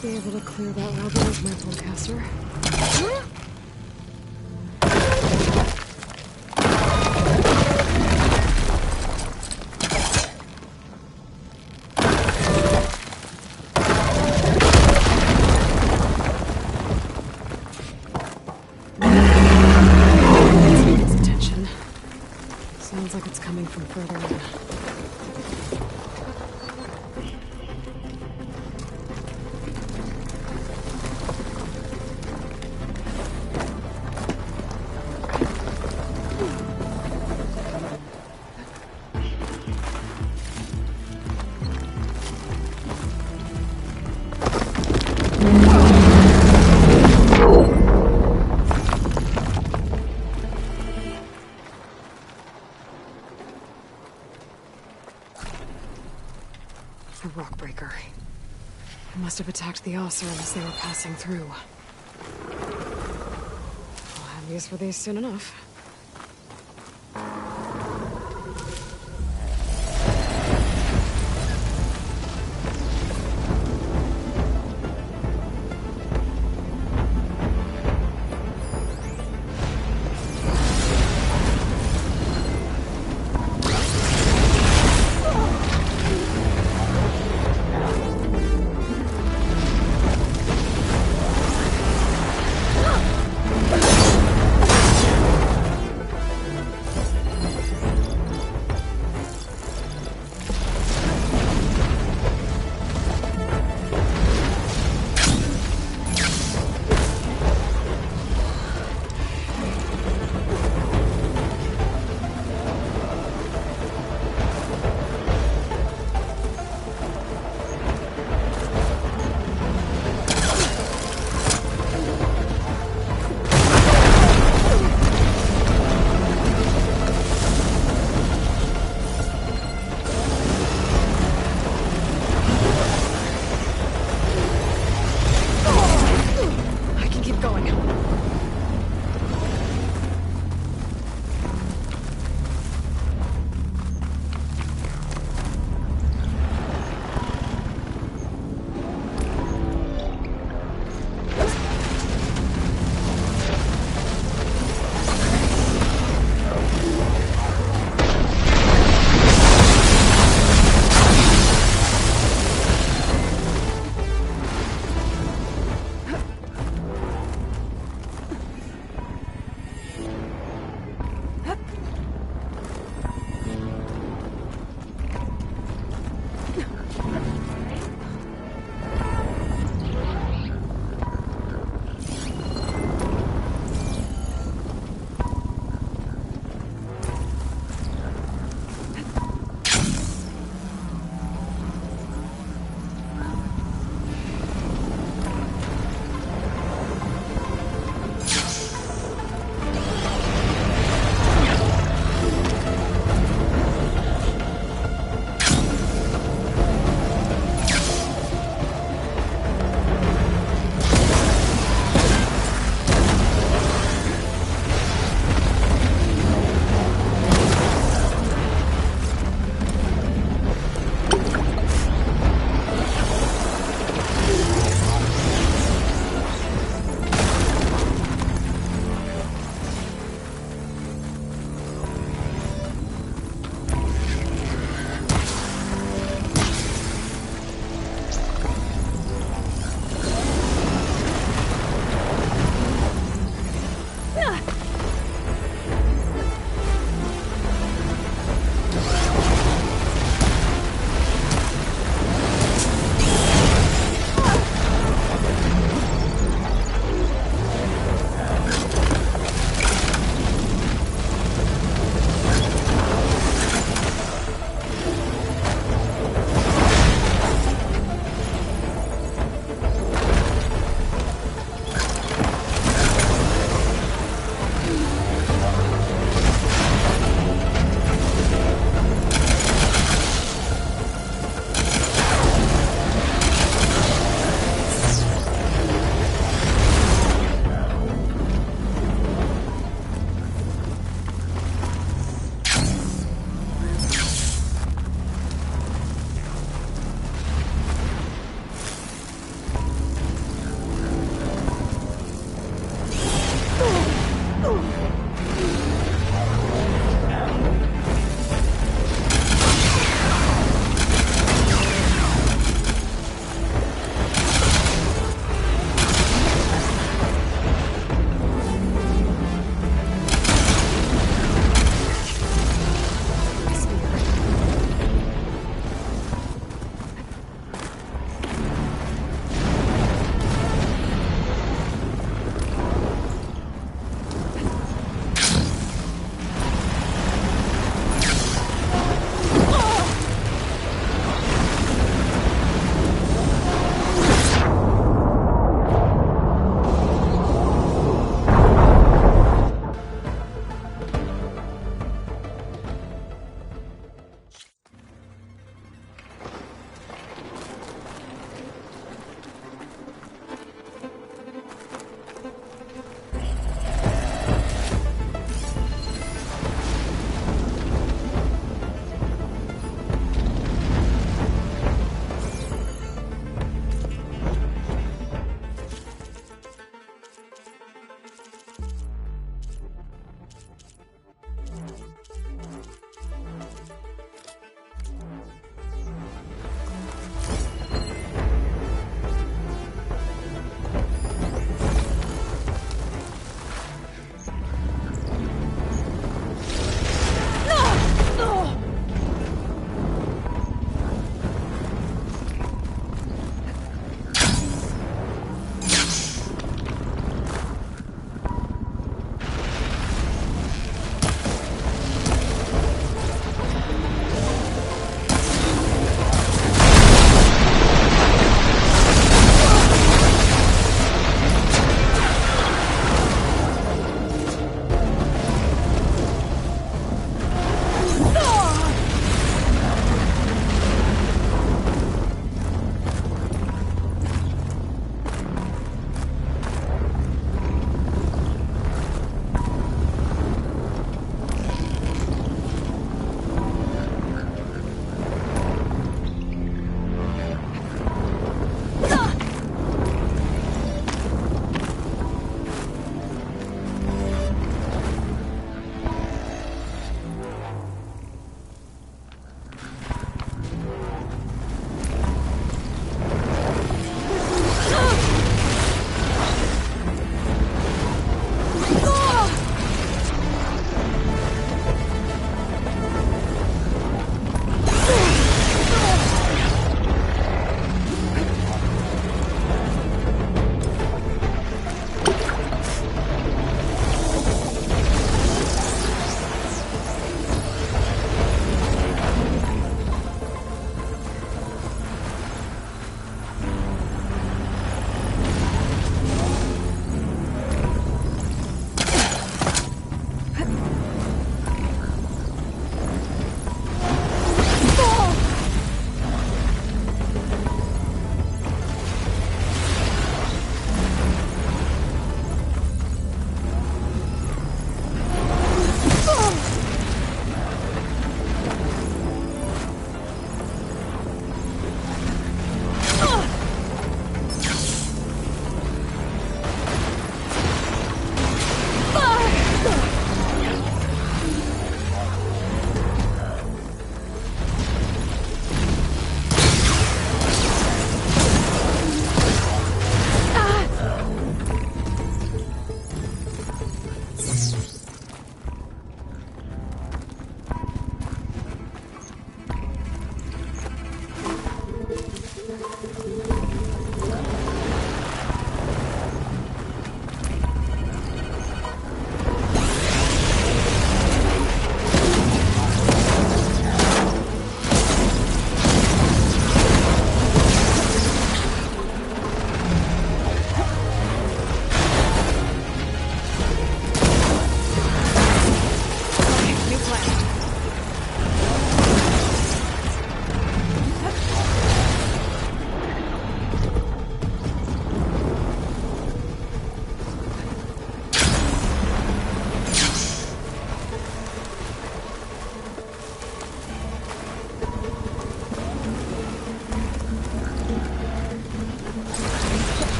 Be able to clear that rabbit with my bowcaster. Its attention. Sounds like it's coming from further in. The rock breaker. It must have attacked the Othram as they were passing through. I'll have use for these soon enough.